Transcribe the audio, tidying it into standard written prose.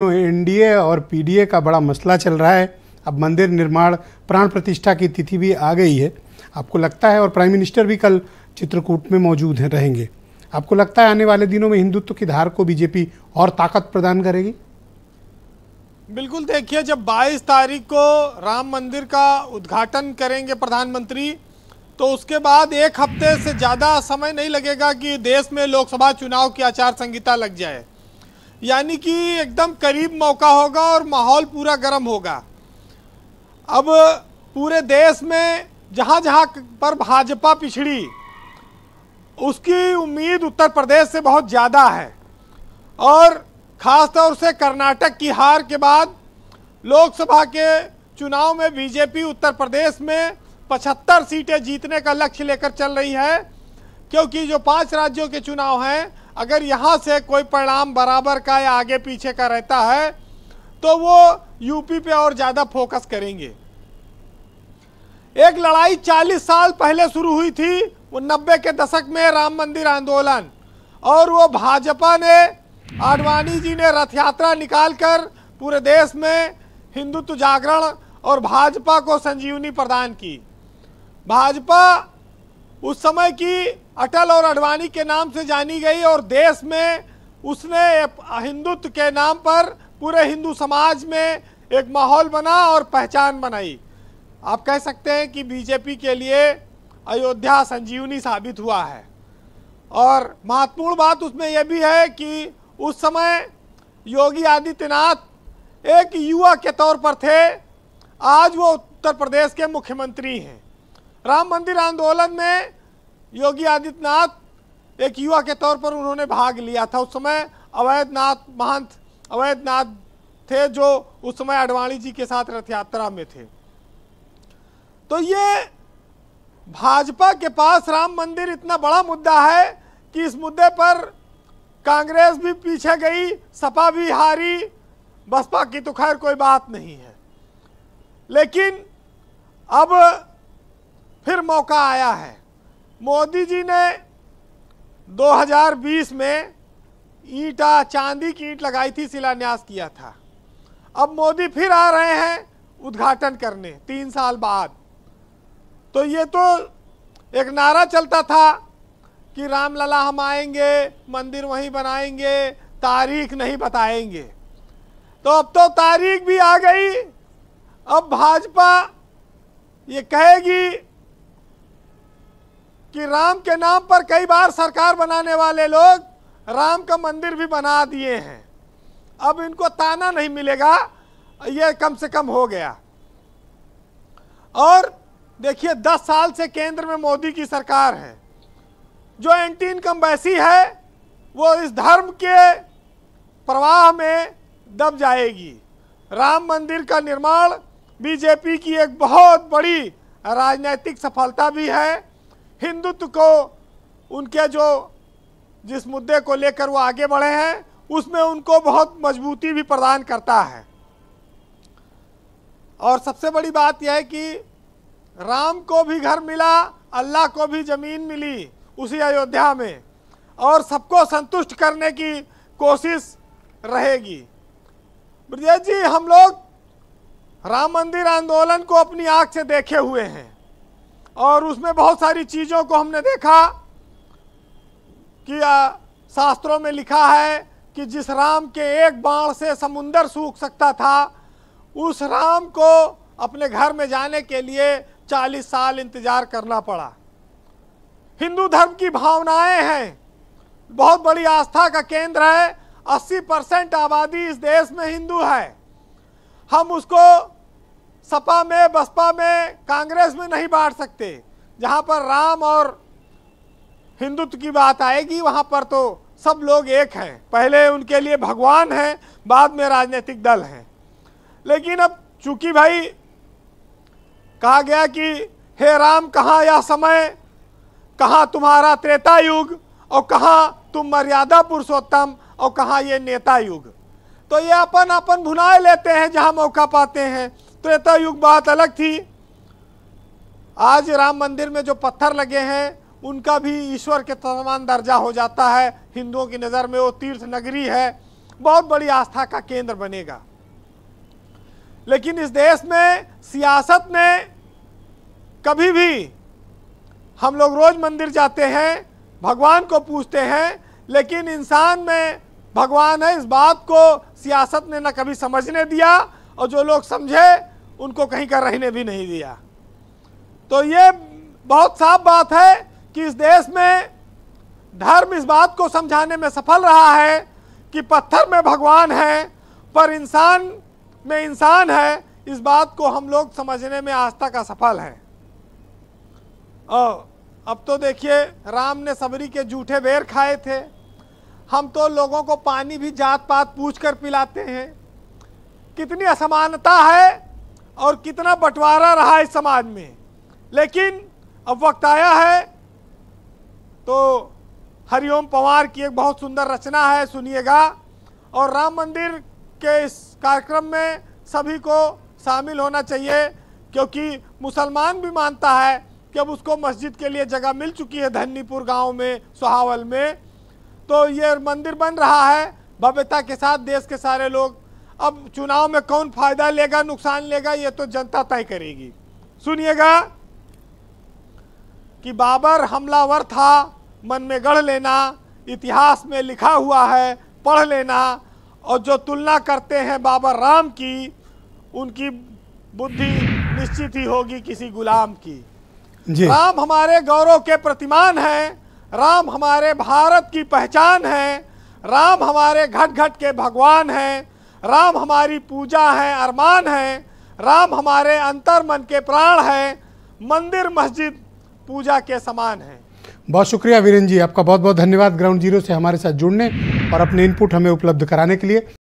तो एनडीए और पीडीए का बड़ा मसला चल रहा है। अब मंदिर निर्माण प्राण प्रतिष्ठा की तिथि भी आ गई है। आपको लगता है, और प्राइम मिनिस्टर भी कल चित्रकूट में मौजूद रहेंगे, आपको लगता है आने वाले दिनों में हिंदुत्व की धार को बीजेपी और ताकत प्रदान करेगी? बिल्कुल, देखिए, जब 22 तारीख को राम मंदिर का उद्घाटन करेंगे प्रधानमंत्री, तो उसके बाद एक हफ्ते से ज़्यादा समय नहीं लगेगा कि देश में लोकसभा चुनाव की आचार संहिता लग जाए। यानी कि एकदम करीब मौका होगा और माहौल पूरा गर्म होगा। अब पूरे देश में जहाँ जहाँ पर भाजपा पिछड़ी, उसकी उम्मीद उत्तर प्रदेश से बहुत ज़्यादा है। और ख़ास तौर से कर्नाटक की हार के बाद लोकसभा के चुनाव में बीजेपी उत्तर प्रदेश में 75 सीटें जीतने का लक्ष्य लेकर चल रही है। क्योंकि जो 5 राज्यों के चुनाव हैं, अगर यहाँ से कोई परिणाम बराबर का या आगे पीछे का रहता है तो वो यूपी पे और ज़्यादा फोकस करेंगे। एक लड़ाई 40 साल पहले शुरू हुई थी, वो 90 के दशक में राम मंदिर आंदोलन, और वो भाजपा ने, आडवाणी जी ने रथ यात्रा निकालकर पूरे देश में हिंदुत्व जागरण और भाजपा को संजीवनी प्रदान की। भाजपा उस समय की अटल और आडवाणी के नाम से जानी गई और देश में उसने हिंदुत्व के नाम पर पूरे हिंदू समाज में एक माहौल बना और पहचान बनाई। आप कह सकते हैं कि बीजेपी के लिए अयोध्या संजीवनी साबित हुआ है। और महत्वपूर्ण बात उसमें यह भी है कि उस समय योगी आदित्यनाथ एक युवा के तौर पर थे, आज वो उत्तर प्रदेश के मुख्यमंत्री हैं। राम मंदिर आंदोलन में योगी आदित्यनाथ एक युवा के तौर पर उन्होंने भाग लिया था। उस समय महंत अवैधनाथ थे, जो उस समय आडवाणी जी के साथ रथ यात्रा में थे। तो ये भाजपा के पास राम मंदिर इतना बड़ा मुद्दा है कि इस मुद्दे पर कांग्रेस भी पीछे गई, सपा भी हारी, बसपा की तो खैर कोई बात नहीं है। लेकिन अब फिर मौका आया है। मोदी जी ने 2020 में चांदी की ईंट लगाई थी, शिलान्यास किया था। अब मोदी फिर आ रहे हैं उद्घाटन करने 3 साल बाद। तो ये तो एक नारा चलता था कि रामलला हम आएंगे, मंदिर वहीं बनाएंगे, तारीख नहीं बताएंगे। तो अब तो तारीख भी आ गई। अब भाजपा ये कहेगी कि राम के नाम पर कई बार सरकार बनाने वाले लोग राम का मंदिर भी बना दिए हैं। अब इनको ताना नहीं मिलेगा, ये कम से कम हो गया। और देखिए, 10 साल से केंद्र में मोदी की सरकार है। जो एंटी इनकम्बेंसी है वो इस धर्म के प्रवाह में दब जाएगी। राम मंदिर का निर्माण बीजेपी की एक बहुत बड़ी राजनीतिक सफलता भी है। हिंदुत्व को, उनके जिस मुद्दे को लेकर वो आगे बढ़े हैं, उसमें उनको बहुत मजबूती भी प्रदान करता है। और सबसे बड़ी बात यह है कि राम को भी घर मिला, अल्लाह को भी जमीन मिली उसी अयोध्या में, और सबको संतुष्ट करने की कोशिश रहेगी। ब्रजेश जी, हम लोग राम मंदिर आंदोलन को अपनी आंख से देखे हुए हैं और उसमें बहुत सारी चीज़ों को हमने देखा कि शास्त्रों में लिखा है कि जिस राम के एक बाण से समुंदर सूख सकता था, उस राम को अपने घर में जाने के लिए 40 साल इंतजार करना पड़ा। हिंदू धर्म की भावनाएं हैं, बहुत बड़ी आस्था का केंद्र है। 80% आबादी इस देश में हिंदू है। हम उसको सपा में, बसपा में, कांग्रेस में नहीं बांट सकते। जहां पर राम और हिंदुत्व की बात आएगी, वहां पर तो सब लोग एक हैं। पहले उनके लिए भगवान हैं, बाद में राजनीतिक दल हैं। लेकिन अब चूंकि भाई कहा गया कि हे राम, कहाँ यह समय, कहाँ तुम्हारा त्रेता युग, और कहाँ तुम मर्यादा पुरुषोत्तम, और कहाँ ये नेता युग। तो ये अपन अपन भुनाए लेते हैं जहाँ मौका पाते हैं। त्रेता युग बात अलग थी। आज राम मंदिर में जो पत्थर लगे हैं उनका भी ईश्वर के समान दर्जा हो जाता है। हिंदुओं की नज़र में वो तीर्थ नगरी है, बहुत बड़ी आस्था का केंद्र बनेगा। लेकिन इस देश में सियासत ने कभी भी, हम लोग रोज मंदिर जाते हैं, भगवान को पूजते हैं, लेकिन इंसान में भगवान है इस बात को सियासत ने न कभी समझने दिया, और जो लोग समझे उनको कहीं का रहने भी नहीं दिया। तो ये बहुत साफ बात है कि इस देश में धर्म इस बात को समझाने में सफल रहा है कि पत्थर में भगवान है, पर इंसान में इंसान है, इस बात को हम लोग समझने में आज तक असफल हैं। और अब तो देखिए, राम ने सबरी के जूठे बेर खाए थे, हम तो लोगों को पानी भी जात पात पूछ कर पिलाते हैं। कितनी असमानता है और कितना बंटवारा रहा इस समाज में। लेकिन अब वक्त आया है, तो हरिओम पवार की एक बहुत सुंदर रचना है, सुनिएगा। और राम मंदिर के इस कार्यक्रम में सभी को शामिल होना चाहिए, क्योंकि मुसलमान भी मानता है कि अब उसको मस्जिद के लिए जगह मिल चुकी है धन्नीपुर गांव में, सोहावल में। तो ये मंदिर बन रहा है भव्यता के साथ। देश के सारे लोग, अब चुनाव में कौन फायदा लेगा नुकसान लेगा ये तो जनता तय करेगी। सुनिएगा कि बाबर हमलावर था, मन में गढ़ लेना, इतिहास में लिखा हुआ है, पढ़ लेना। और जो तुलना करते हैं बाबर राम की, उनकी बुद्धि निश्चित ही होगी किसी गुलाम की। राम हमारे गौरव के प्रतिमान हैं, राम हमारे भारत की पहचान है, राम हमारे घट घट के भगवान हैं, राम हमारी पूजा है, अरमान है, राम हमारे अंतर मन के प्राण है, मंदिर मस्जिद पूजा के समान है। बहुत शुक्रिया वीरेंद्र जी, आपका बहुत बहुत धन्यवाद ग्राउंड जीरो से हमारे साथ जुड़ने और अपने इनपुट हमें उपलब्ध कराने के लिए।